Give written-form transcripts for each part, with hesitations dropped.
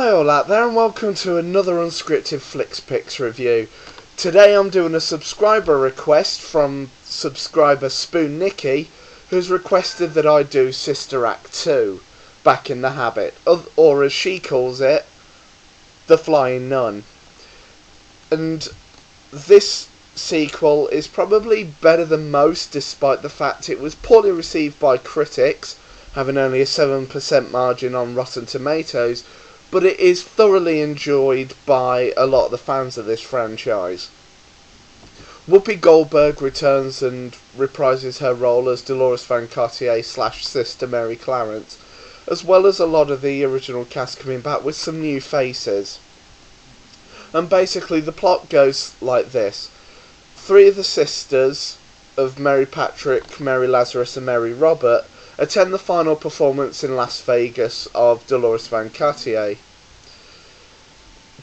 Hi all out there and welcome to another Unscripted Flicks Picks review. Today I'm doing a subscriber request from subscriber Spoon Nikki, who's requested that I do Sister Act 2, Back in the Habit, or as she calls it, The Flying Nun. And this sequel is probably better than most, despite the fact it was poorly received by critics, having only a 7% margin on Rotten Tomatoes, but it is thoroughly enjoyed by a lot of the fans of this franchise. Whoopi Goldberg returns and reprises her role as Dolores Van Cartier / Sister Mary Clarence, as well as a lot of the original cast coming back with some new faces. And basically the plot goes like this. 3 of the sisters of Mary Patrick, Mary Lazarus and Mary Robert attend the final performance in Las Vegas of Dolores Van Cartier,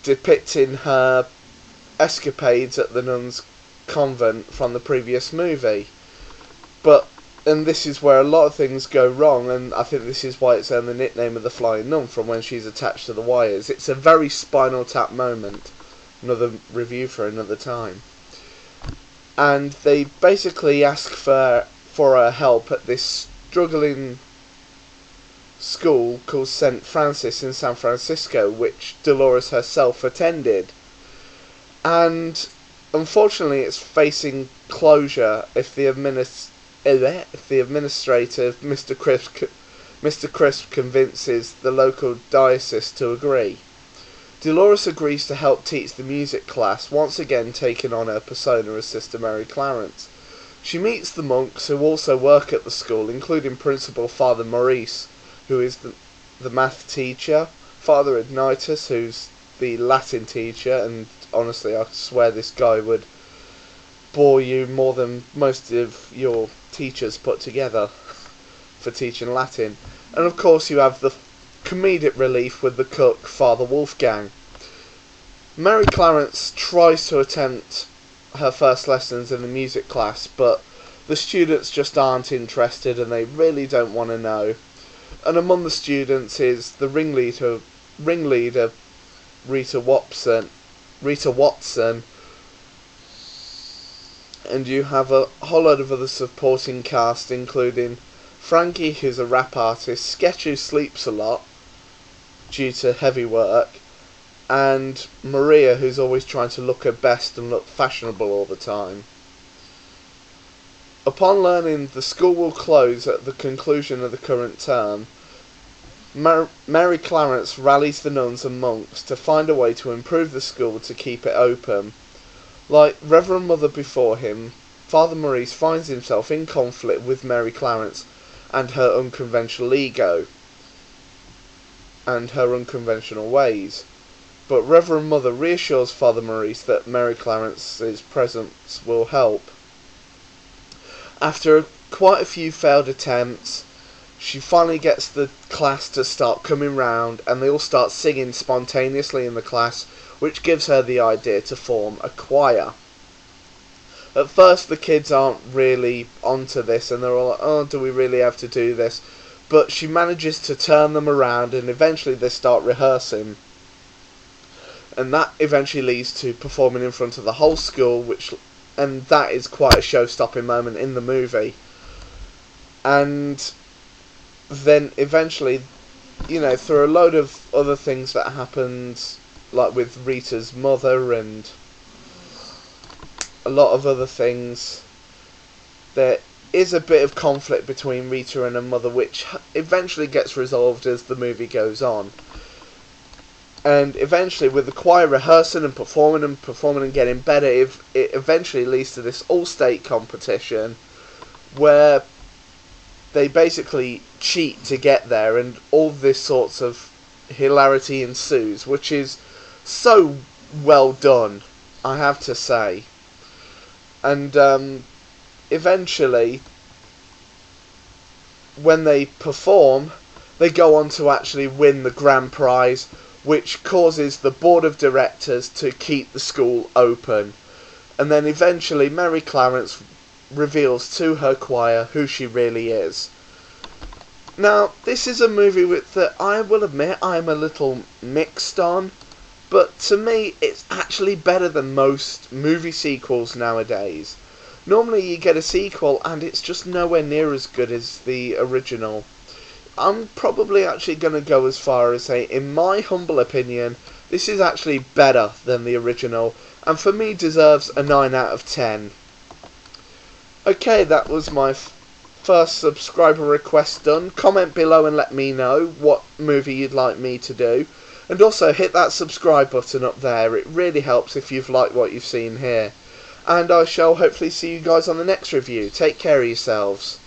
depicting her escapades at the nuns' convent from the previous movie. And this is where a lot of things go wrong, and I think this is why it's earned the nickname of the Flying Nun, from when she's attached to the wires. It's a very Spinal Tap moment. Another review for another time. And they basically ask for her help at this struggling school called St. Francis in San Francisco, which Dolores herself attended. And unfortunately it's facing closure if the administrator, Mr. Crisp, convinces the local diocese to agree. Dolores agrees to help teach the music class, once again taking on her persona as Sister Mary Clarence. She meets the monks who also work at the school, including Principal Father Maurice, who is the math teacher, Father Ignatus, who's the Latin teacher, and honestly I swear this guy would bore you more than most of your teachers put together for teaching Latin. And of course you have the comedic relief with the cook, Father Wolfgang. Mary Clarence tries to attempt her first lessons in the music class, but the students just aren't interested and they really don't want to know. And among the students is the ringleader Rita Watson, and you have a whole lot of other supporting cast, including Frankie, who's a rap artist, Sketch, who sleeps a lot due to heavy work, and Maria, who's always trying to look her best and look fashionable all the time. Upon learning the school will close at the conclusion of the current term, Mary Clarence rallies the nuns and monks to find a way to improve the school to keep it open. Like Reverend Mother before him, Father Maurice finds himself in conflict with Mary Clarence and her unconventional ego and her unconventional ways. But Reverend Mother reassures Father Maurice that Mary Clarence's presence will help. After quite a few failed attempts, she finally gets the class to start coming round, and they all start singing spontaneously in the class, which gives her the idea to form a choir. At first the kids aren't really onto this, and they're all like, oh, do we really have to do this? But she manages to turn them around, and eventually they start rehearsing. And that eventually leads to performing in front of the whole school, and that is quite a show-stopping moment in the movie. And then eventually, through a load of other things that happened, like with Rita's mother and a lot of other things, there is a bit of conflict between Rita and her mother, which eventually gets resolved as the movie goes on. And eventually, with the choir rehearsing and performing and getting better, it eventually leads to this all-state competition where they basically cheat to get there, and all this sorts of hilarity ensues, which is so well done, I have to say. And eventually, when they perform, they go on to actually win the grand prize, which causes the board of directors to keep the school open. And then eventually Mary Clarence reveals to her choir who she really is. Now, this is a movie that I will admit I'm a little mixed on, but to me it's actually better than most movie sequels nowadays. Normally you get a sequel and it's just nowhere near as good as the original. I'm probably actually going to go as far as say, in my humble opinion, this is actually better than the original, and for me deserves a 9 out of 10. Okay, that was my first subscriber request done. Comment below and let me know what movie you'd like me to do. And also hit that subscribe button up there, it really helps if you've liked what you've seen here. And I shall hopefully see you guys on the next review. Take care of yourselves.